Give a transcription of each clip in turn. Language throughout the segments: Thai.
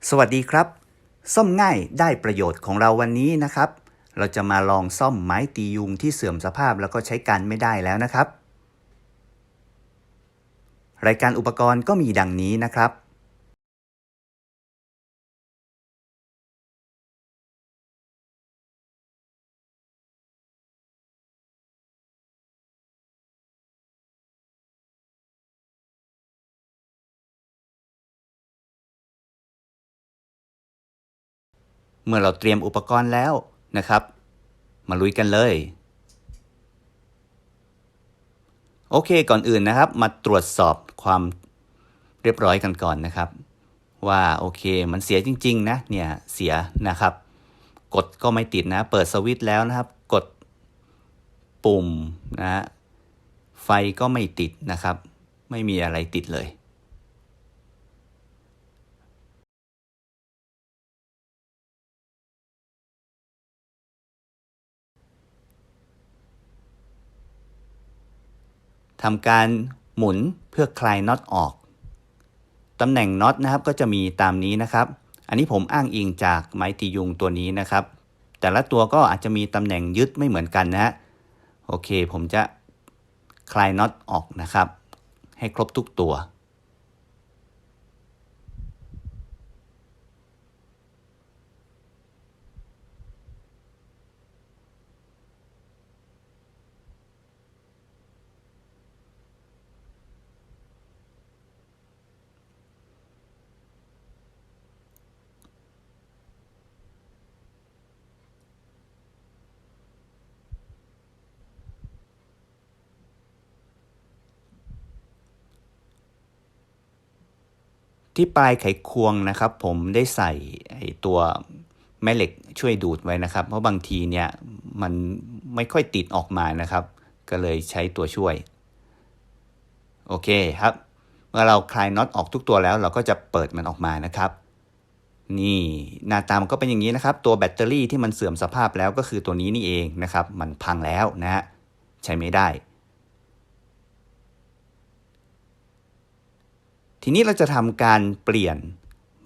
สวัสดีครับซ่อมง่ายได้ประโยชน์ของเราวันนี้นะครับเราจะมาลองซ่อมไม้ตียุงที่เสื่อมสภาพแล้วก็ใช้การไม่ได้แล้วนะครับรายการอุปกรณ์ก็มีดังนี้นะครับเมื่อเราเตรียมอุปกรณ์แล้วนะครับมาลุยกันเลยโอเคก่อนอื่นนะครับมาตรวจสอบความเรียบร้อยกันก่อนนะครับว่าโอเคมันเสียจริงๆนะเนี่ยเสียนะครับกดก็ไม่ติดนะเปิดสวิตช์แล้วนะครับกดปุ่มนะฮะไฟก็ไม่ติดนะครับไม่มีอะไรติดเลยทำการหมุนเพื่อคลายน็อตออกตำแหน่งน็อตนะครับก็จะมีตามนี้นะครับอันนี้ผมอ้างอิงจากไม้ตียุงตัวนี้นะครับแต่ละตัวก็อาจจะมีตำแหน่งยึดไม่เหมือนกันนะฮะโอเคผมจะคลายน็อตออกนะครับให้ครบทุกตัวที่ปลายไขควงนะครับผมได้ใส่ไอ้ตัวแม่เหล็กช่วยดูดไว้นะครับเพราะบางทีเนี่ยมันไม่ค่อยติดออกมานะครับก็เลยใช้ตัวช่วยโอเคครับเมื่อเราคลายน็อตออกทุกตัวแล้วเราก็จะเปิดมันออกมานะครับนี่หน้าตามันก็เป็นอย่างนี้นะครับตัวแบตเตอรี่ที่มันเสื่อมสภาพแล้วก็คือตัวนี้นี่เองนะครับมันพังแล้วนะฮะใช้ไม่ได้ทีนี้เราจะทำการเปลี่ยน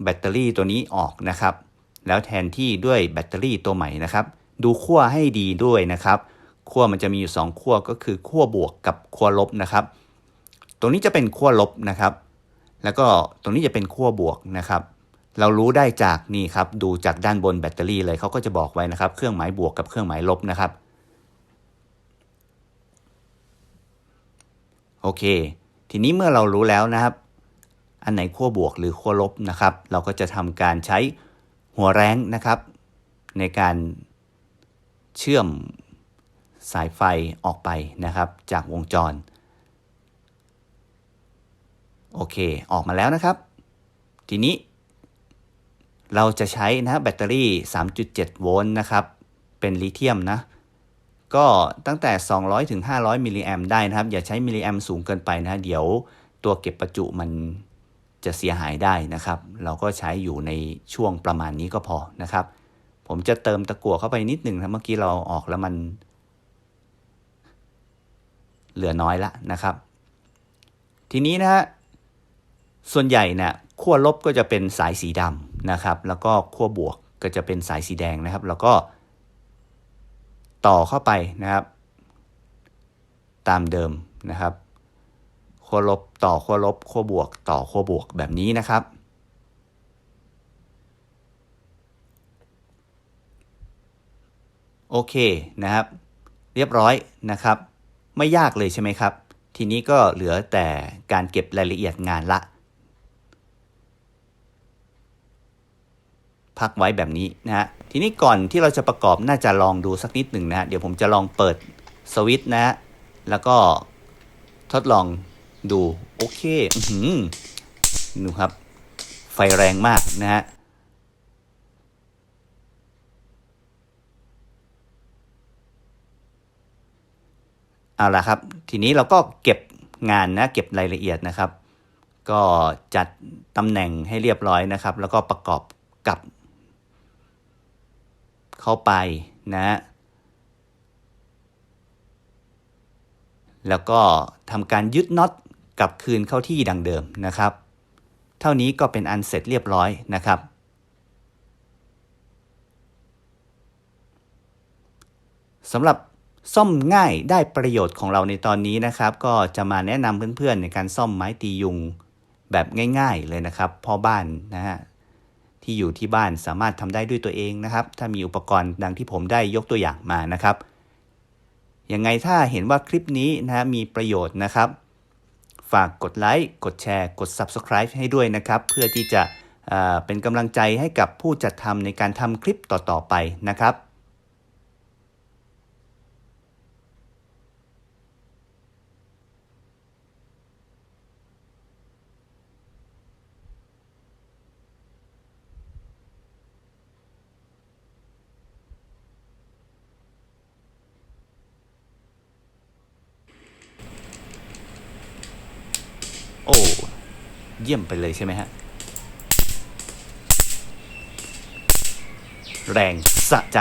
แบตเตอรี่ตัวนี้ออกนะครับแล้วแทนที่ด้วยแบตเตอรี่ตัวใหม่นะครับดูขั้วให้ดีด้วยนะครับขั้วมันจะมีอยู่2ขั้วก็คือขั้วบวกกับขั้วลบนะครับตรงนี้จะเป็นขั้วลบนะครับแล้วก็ตรงนี้จะเป็นขั้วบวกนะครับเรารู้ได้จากนี่ครับดูจากด้านบนแบตเตอรี่เลยเขาก็จะบอกไว้นะครับเครื่องหมายบวกกับเครื่องหมายลบนะครับโอเคทีนี้เมื่อเรารู้แล้วนะครับอันไหนขั้วบวกหรือขั้วลบนะครับเราก็จะทำการใช้หัวแร้งนะครับในการเชื่อมสายไฟออกไปนะครับจากวงจรโอเคออกมาแล้วนะครับทีนี้เราจะใช้นะแบตเตอรี่ 3.7 โวลต์นะครับเป็นลิเธียมนะก็ตั้งแต่200ถึง500มิลลิแอมได้นะครับอย่าใช้มิลลิแอมสูงเกินไปนะเดี๋ยวตัวเก็บประจุมันจะเสียหายได้นะครับเราก็ใช้อยู่ในช่วงประมาณนี้ก็พอนะครับผมจะเติมตะกั่วเข้าไปนิดหนึ่งนะเมื่อกี้เราออกแล้วมันเหลือน้อยละนะครับทีนี้นะฮะส่วนใหญ่เนี่ยขั้วลบก็จะเป็นสายสีดำนะครับแล้วก็ขั้วบวกก็จะเป็นสายสีแดงนะครับแล้วก็ต่อเข้าไปนะครับตามเดิมนะครับขั้วลบต่อขั้วลบขั้วบวกต่อขั้วบวกแบบนี้นะครับโอเคนะครับเรียบร้อยนะครับไม่ยากเลยใช่ไหมครับทีนี้ก็เหลือแต่การเก็บรายละเอียดงานละพักไว้แบบนี้นะฮะทีนี้ก่อนที่เราจะประกอบน่าจะลองดูสักนิดหนึ่งนะเดี๋ยวผมจะลองเปิดสวิตช์นะแล้วก็ทดลองดูโอเคดูครับไฟแรงมากนะฮะเอาล่ะครับทีนี้เราก็เก็บงานนะเก็บรายละเอียดนะครับก็จัดตำแหน่งให้เรียบร้อยนะครับแล้วก็ประกอบกับเข้าไปนะแล้วก็ทำการยึดน็อตกลับคืนเข้าที่ดังเดิมนะครับเท่านี้ก็เป็นอันเสร็จเรียบร้อยนะครับ สำหรับซ่อมง่ายได้ประโยชน์ของเราในตอนนี้นะครับ ก็จะมาแนะนำเพื่อนๆในการซ่อมไม้ตียุงแบบง่ายๆเลยนะครับพ่อบ้านนะฮะที่อยู่ที่บ้านสามารถทำได้ด้วยตัวเองนะครับถ้ามีอุปกรณ์ดังที่ผมได้ยกตัวอย่างมานะครับยังไงถ้าเห็นว่าคลิปนี้นะฮะมีประโยชน์นะครับฝากกดไลค์กดแชร์กด Subscribe ให้ด้วยนะครับเพื่อที่จะเป็นกำลังใจให้กับผู้จัดทำในการทำคลิปต่อๆไปนะครับโอ้เยี่ยมไปเลยใช่ไหมฮะแรงสะใจ